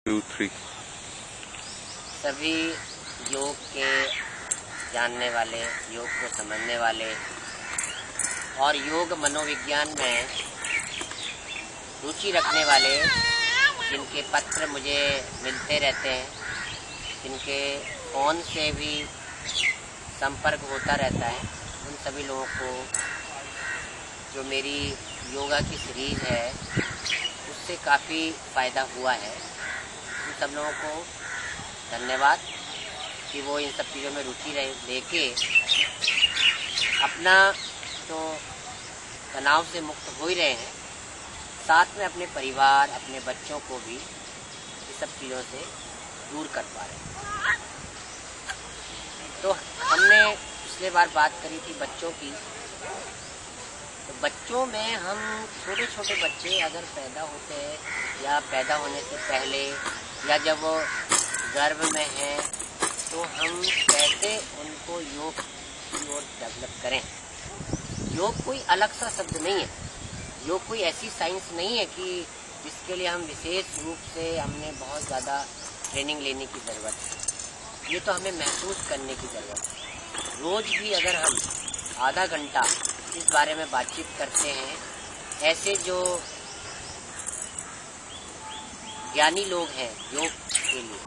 2, 3 सभी योग के जानने वाले, योग को समझने वाले और योग मनोविज्ञान में रुचि रखने वाले जिनके पत्र मुझे मिलते रहते हैं, जिनके फ़ोन से भी संपर्क होता रहता है, उन सभी लोगों को जो मेरी योगा की सीरीज़ है उससे काफ़ी फ़ायदा हुआ है। उन सब लोगों को धन्यवाद कि वो इन सब चीज़ों में रुचि लेके अपना तो तनाव से मुक्त हो ही रहे हैं, साथ में अपने परिवार, अपने बच्चों को भी इस सब चीज़ों से दूर कर पा रहे हैं। तो हमने पिछले बार बात करी थी बच्चों की। तो बच्चों में हम छोटे छोटे बच्चे अगर पैदा होते हैं या पैदा होने से पहले या जब वो गर्भ में हैं, तो हम कैसे उनको योग की ओर डेवलप करें। योग कोई अलग सा शब्द नहीं है, योग कोई ऐसी साइंस नहीं है कि जिसके लिए हम विशेष रूप से हमने बहुत ज़्यादा ट्रेनिंग लेने की ज़रूरत है। ये तो हमें महसूस करने की ज़रूरत है। रोज़ भी अगर हम आधा घंटा इस बारे में बातचीत करते हैं, ऐसे जो ज्ञानी लोग हैं योग के लिए,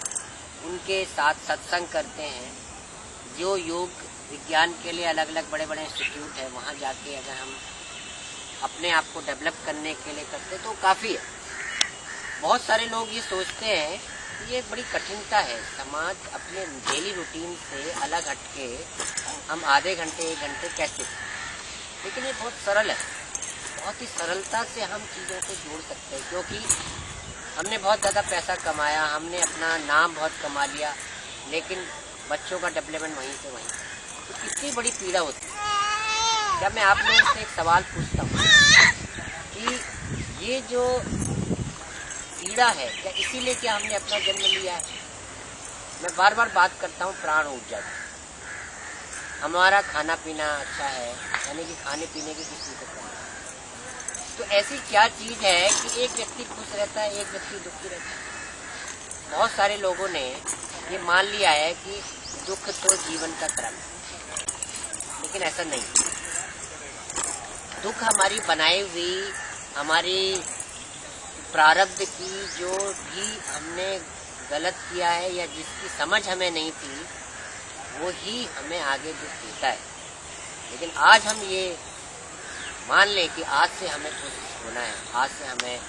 उनके साथ सत्संग करते हैं, जो योग विज्ञान के लिए अलग अलग बड़े बड़े इंस्टीट्यूट है, वहाँ जाके अगर हम अपने आप को डेवलप करने के लिए करते तो काफ़ी है। बहुत सारे लोग ये सोचते हैं कि ये बड़ी कठिनता है, समाज अपने डेली रूटीन से अलग हटके हम आधे घंटे 1 घंटे कैसे, लेकिन ये बहुत सरल है। बहुत ही सरलता से हम चीज़ों को जोड़ सकते हैं, क्योंकि हमने बहुत ज़्यादा पैसा कमाया, हमने अपना नाम बहुत कमा लिया, लेकिन बच्चों का डेवलपमेंट वहीं से वहीं, तो कितनी बड़ी पीड़ा होती है। जब मैं आप लोगों से एक सवाल पूछता हूँ कि ये जो पीड़ा है क्या इसीलिए क्या हमने अपना जन्म लिया है। मैं बार बार बात करता हूँ प्राण ऊर्जा की। हमारा खाना पीना अच्छा है, यानी कि खाने पीने की किसी को कमी, तो ऐसी क्या चीज़ है कि एक व्यक्ति खुश रहता है, एक व्यक्ति दुखी रहता है। बहुत सारे लोगों ने ये मान लिया है कि दुख तो जीवन का क्रम है, लेकिन ऐसा नहीं। दुख हमारी बनाई हुई, हमारी प्रारब्ध की जो भी हमने गलत किया है या जिसकी समझ हमें नहीं थी, वो ही हमें आगे दुख देता है। लेकिन आज हम ये मान लें कि आज से हमें खुश होना है, आज से हमें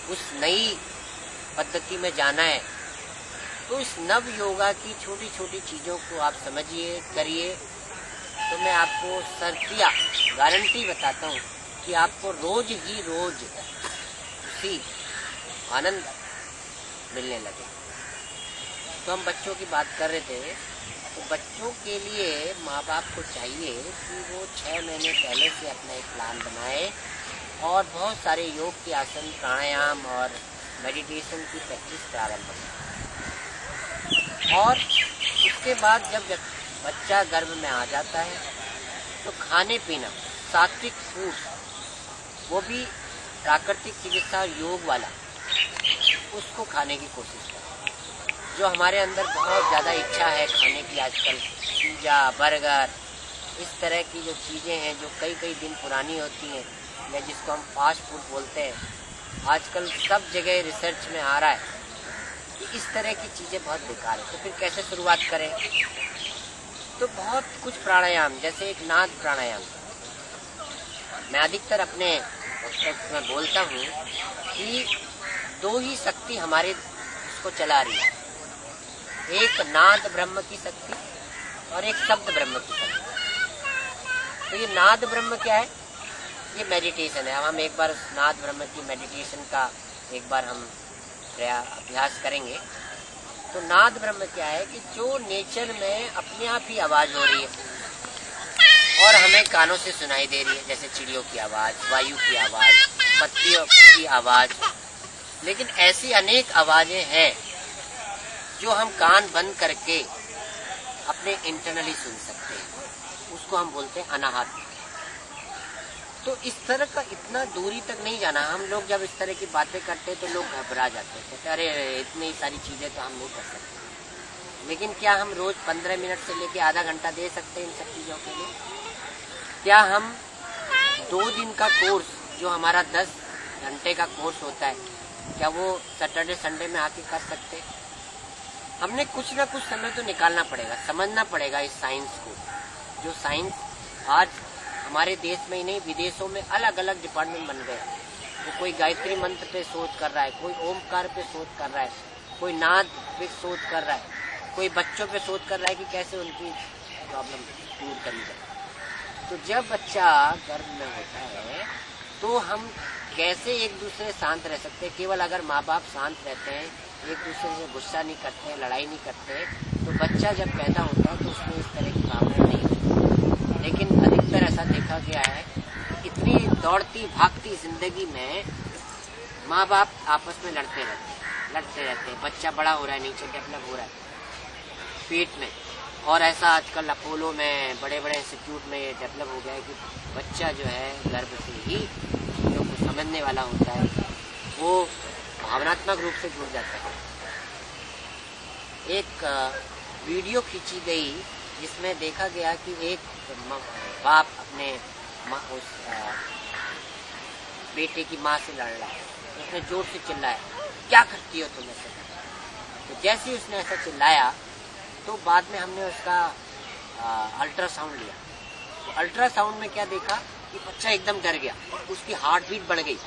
उस नई पद्धति में जाना है, तो इस नव योगा की छोटी छोटी चीज़ों को आप समझिए, करिए, तो मैं आपको शर्तिया गारंटी बताता हूँ कि आपको रोज ही रोज उसी आनंद मिलने लगे। तो हम बच्चों की बात कर रहे थे, तो बच्चों के लिए माँ बाप को चाहिए कि वो 6 महीने पहले से अपना एक प्लान बनाए और बहुत सारे योग के आसन, प्राणायाम और मेडिटेशन की प्रैक्टिस प्रारंभ करें। और उसके बाद जब बच्चा गर्भ में आ जाता है, तो खाने पीना सात्विक फूड, वो भी प्राकृतिक चिकित्सा योग वाला, उसको खाने की कोशिश करें। जो हमारे अंदर बहुत ज़्यादा इच्छा है खाने की आजकल, पिज़्ज़ा, बर्गर, इस तरह की जो चीज़ें हैं जो कई कई दिन पुरानी होती हैं, या जिसको हम फास्ट फूड बोलते हैं, आजकल सब जगह रिसर्च में आ रहा है कि इस तरह की चीज़ें बहुत बेकार है। तो फिर कैसे शुरुआत करें। तो बहुत कुछ प्राणायाम, जैसे एक नाद प्राणायाम, मैं अधिकतर अपने में बोलता हूँ कि 2 ही शक्ति हमारे इसको चला रही है, एक नाद ब्रह्म की शक्ति और एक शब्द ब्रह्म की शक्ति। तो ये नाद ब्रह्म क्या है, ये मेडिटेशन है। हम एक बार उस नाद ब्रह्म की मेडिटेशन का एक बार हम अभ्यास करेंगे। तो नाद ब्रह्म क्या है कि जो नेचर में अपने आप ही आवाज़ हो रही है और हमें कानों से सुनाई दे रही है, जैसे चिड़ियों की आवाज़, वायु की आवाज़, पत्तियों की आवाज़। लेकिन ऐसी अनेक आवाज़ें हैं जो हम कान बंद करके अपने इंटरनली सुन सकते हैं, उसको हम बोलते हैं अनाहत। तो इस तरह का इतना दूरी तक नहीं जाना। हम लोग जब इस तरह की बातें करते हैं तो लोग घबरा जाते हैं, कहते अरे इतनी सारी चीज़ें तो हम नहीं कर सकते। लेकिन क्या हम रोज़ 15 मिनट से लेकर आधा घंटा दे सकते हैं इन सब चीज़ों के लिए? क्या हम 2 दिन का कोर्स, जो हमारा 10 घंटे का कोर्स होता है, क्या वो सैटरडे संडे में आके कर सकते? हमने कुछ ना कुछ समय तो निकालना पड़ेगा, समझना पड़ेगा इस साइंस को। जो साइंस आज हमारे देश में ही नहीं, विदेशों में अलग अलग डिपार्टमेंट बन गए। तो कोई गायत्री मंत्र पे शोध कर रहा है, कोई ओमकार पे शोध कर रहा है, कोई नाद पे शोध कर रहा है, कोई बच्चों पे शोध कर रहा है कि कैसे उनकी प्रॉब्लम दूर करी जाए। तो जब बच्चा गर्भ में होता है तो हम कैसे एक दूसरे शांत रह सकते हैं? केवल अगर माँ बाप शांत रहते हैं, एक दूसरे से गुस्सा नहीं करते हैं, लड़ाई नहीं करते हैं, तो बच्चा जब पैदा होता है तो उसमें इस तरह की भावना नहीं होती। लेकिन अधिकतर ऐसा देखा गया है कि इतनी दौड़ती भागती जिंदगी में माँ बाप आपस में लड़ते रहते हैं। बच्चा बड़ा हो रहा है, नीचे डेवलप हो रहा है पेट में, और ऐसा आजकल अपोलो में बड़े बड़े इंस्टीट्यूट में ये डेवलप हो गया है कि बच्चा जो है गर्भ से ही जो समझने वाला होता है वो भावनात्मक रूप से जुड़ जाता है। एक वीडियो खींची गई जिसमें देखा गया कि एक बाप अपने उस बेटे की माँ से लड़ रहा है। उसने जोर से चिल्लाया, क्या करती हो तुम ऐसे? तो जैसे ही उसने ऐसा चिल्लाया तो बाद में हमने उसका अल्ट्रासाउंड लिया। तो अल्ट्रासाउंड में क्या देखा कि बच्चा एकदम डर गया, उसकी हार्ट बीट बढ़ गई।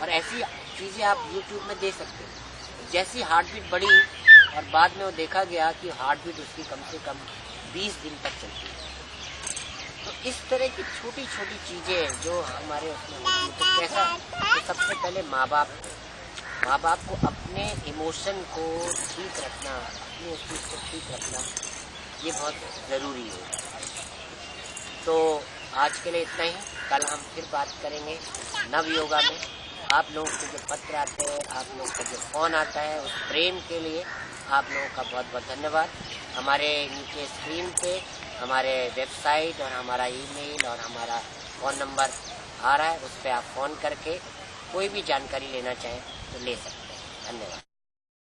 और ऐसी चीज़ें आप YouTube में देख सकते हो। जैसी हार्ट बीट बढ़ी और बाद में वो देखा गया कि हार्ट बीट उसकी कम से कम 20 दिन तक चलती है। तो इस तरह की छोटी छोटी चीज़ें जो हमारे उसमें होती है, तो कैसा, तो सबसे पहले माँ बाप को अपने इमोशन को ठीक रखना, अपनी उस चीज़ को ठीक रखना, ये बहुत ज़रूरी है। तो आज के लिए इतना ही। कल हम फिर बात करेंगे नव योगा में। आप लोगों के जो पत्र आते हैं, आप लोगों का जो फ़ोन आता है, उस प्रेम के लिए आप लोगों का बहुत बहुत धन्यवाद। हमारे नीचे स्क्रीन पे हमारे वेबसाइट और हमारा ईमेल और हमारा फ़ोन नंबर आ रहा है, उस पर आप फ़ोन करके कोई भी जानकारी लेना चाहें तो ले सकते हैं। धन्यवाद।